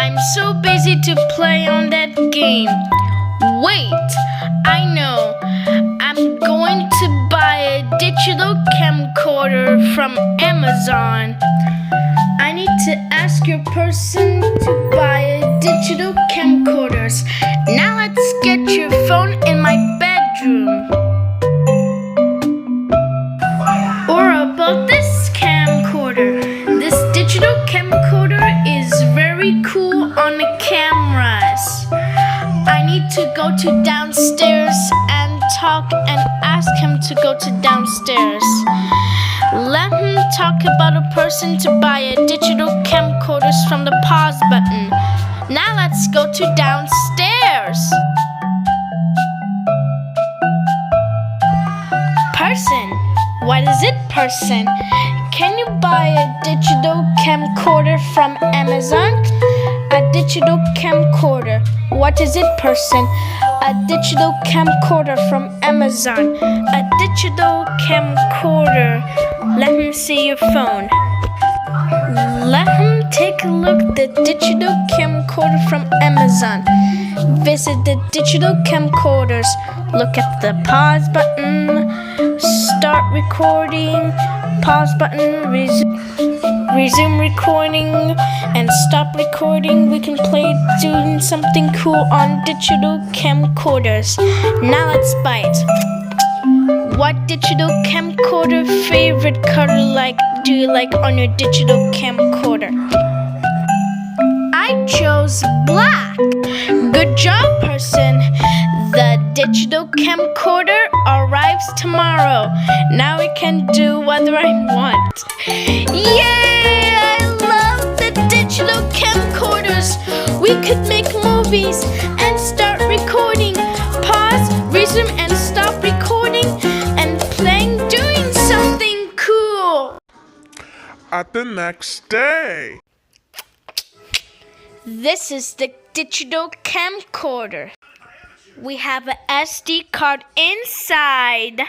I'm so busy to play on that game. Wait, I know. I'm going to buy a digital camcorder from Amazon. I need to ask your person to buy a digital camcorders. Now let's get your phone in my bedroom. Or about this camcorder. This digital camcorder is very cool on the cameras. I need to go to downstairs and talk and ask him to go to downstairs. Let him talk about a person to buy a digital camcorders from the pause button. Now let's go to downstairs. Person, what is it, person? Can you buy a digital camcorder from Amazon? A digital camcorder. What is it, person? A digital camcorder from Amazon. A digital camcorder. Let him see your phone. Let him take a look at the digital camcorder from Amazon. Visit the digital camcorders. Look at the pause button. Start recording. Pause button. Resume recording and stop recording. We can play doing something cool on digital camcorders. Now let's buy it. What digital camcorder favorite color do you like on your digital camcorder? I chose black. Good job, person. The digital camcorder arrives tomorrow. Now we can do whatever I want. Yay! I love the digital camcorders. We could make movies and start recording. Pause, resume, and stop recording and playing, doing something cool. At the next day. This is the digital camcorder. We have an SD card inside.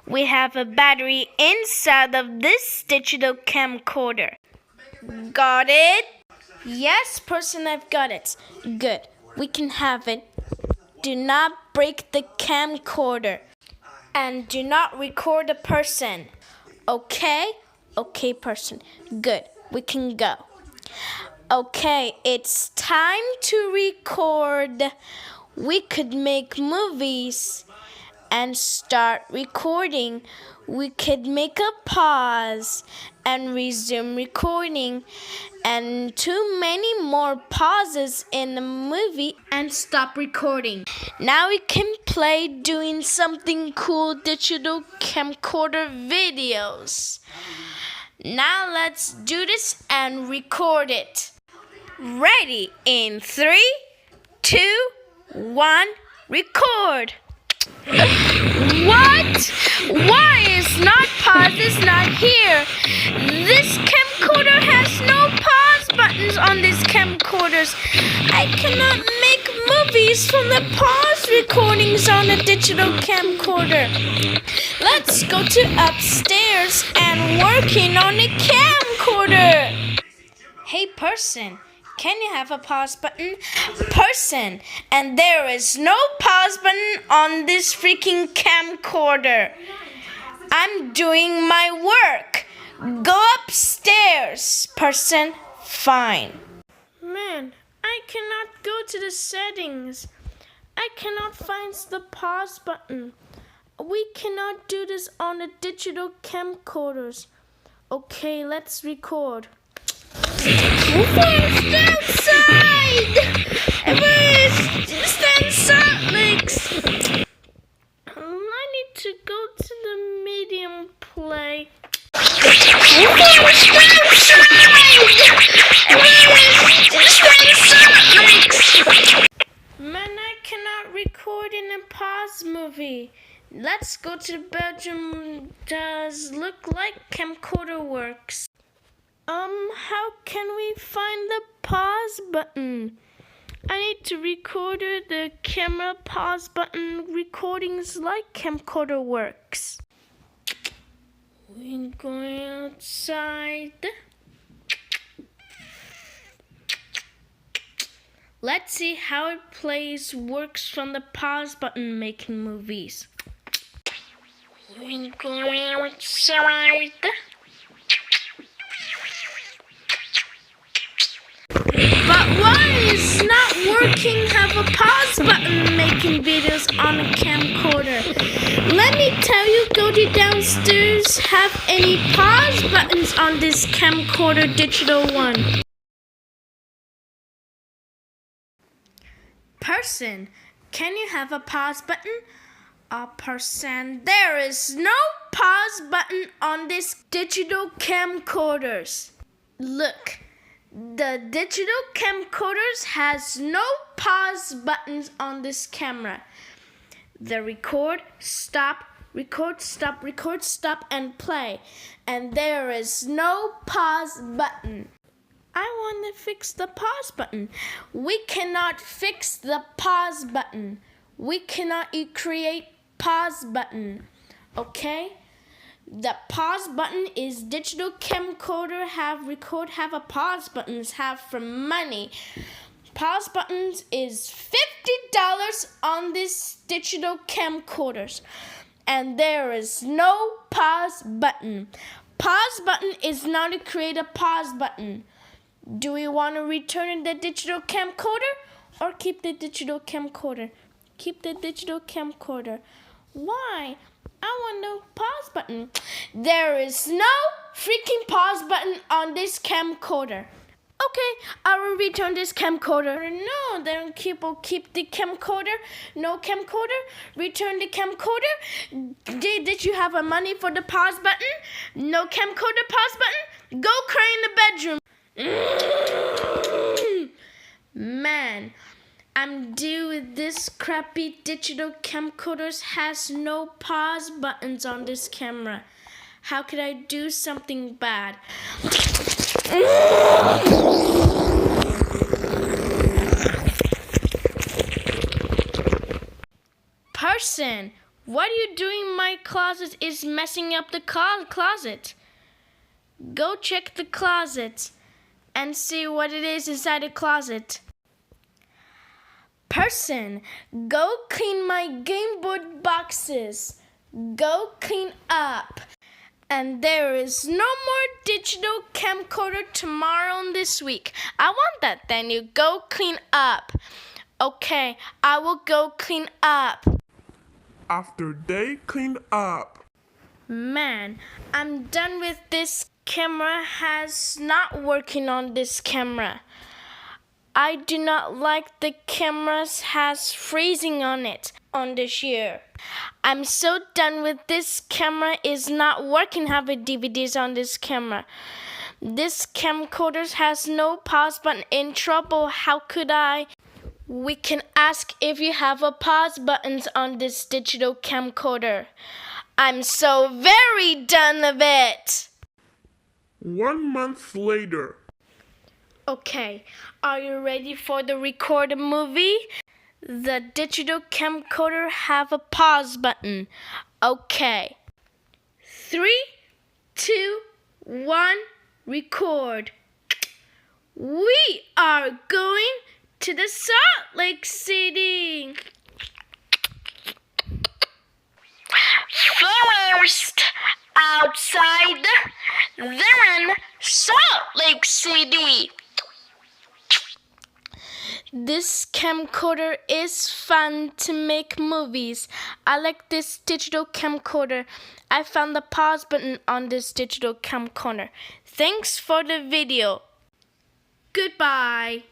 We have a battery inside of this digital camcorder. Got it? Yes, person, I've got it. Good. We can have it. Do not break the camcorder. And do not record a person. Okay? Okay, person. Good. We can go. Okay, it's time to record. We could make movies and start recording. We could make a pause and resume recording, and too many more pauses in the movie and stop recording. Now we can play doing something cool digital camcorder videos. Now let's do this and record it. Ready in 3, 2, 1, record. What? Why is not pause is not here? This camcorder has no pause buttons on these camcorders. I cannot make movies from the pause recordings on a digital camcorder. Let's go to upstairs and working on a camcorder. Hey, person. Can you have a pause button? Person, and there is no pause button on this freaking camcorder. I'm doing my work. Go upstairs, person. Fine. Man, I cannot go to the settings. I cannot find the pause button. We cannot do this on the digital camcorders. Okay, let's record. Stand inside! Stand inside, Lex! I need to go to the medium play. Stand inside, Lex! Man, I cannot record in a pause movie. Let's go to the bedroom. Does look like camcorder works. How can we find the pause button? I need to record the camera pause button recordings like camcorder works. We're going outside. Let's see how it works from the pause button making movies. We go outside. But why is not working have a pause button making videos on a camcorder? Let me tell you, go to downstairs, have any pause buttons on this camcorder digital one. Person, can you have a pause button? A person, there is no pause button on this digital camcorders. Look. The digital camcorders has no pause buttons on this camera. The record, stop, and play. And there is no pause button. I want to fix the pause button. We cannot fix the pause button. We cannot create pause button. Okay? The pause button is digital camcorder have a pause buttons have for money. Pause buttons is $50 on this digital camcorders. And there is no pause button. Pause button is not to create a pause button. Do we want to return the digital camcorder or keep the digital camcorder? Keep the digital camcorder. Why? I want no pause button. There is no freaking pause button on this camcorder. Okay, I will return this camcorder. No, then keep the camcorder. No camcorder. Return the camcorder. Did you have a money for the pause button? No camcorder pause button. Go cry in the bedroom. Man. I'm due with this crappy digital camcorders has no pause buttons on this camera. How could I do something bad? Person, what are you doing in my closet is messing up the closet. Go check the closet and see what it is inside the closet. Person, go clean my Game Boy boxes. Go clean up. And there is no more digital camcorder tomorrow and this week. I want that. Then you go clean up. Okay, I will go clean up. After they cleaned up. Man, I'm done with this camera has not working on this camera. I do not like the cameras has freezing on it on this year. I'm so done with this camera is not working having DVDs on this camera. This camcorder has no pause button. In trouble. How could I? We can ask if you have a pause buttons on this digital camcorder. I'm so very done of it. 1 month later. Okay, are you ready for the record movie? The digital camcorder have a pause button. Okay. 3, 2, 1, record. We are going to the Salt Lake City. First, outside, then Salt Lake City. This camcorder is fun to make movies. I like this digital camcorder. I found the pause button on this digital camcorder. Thanks for the video. Goodbye.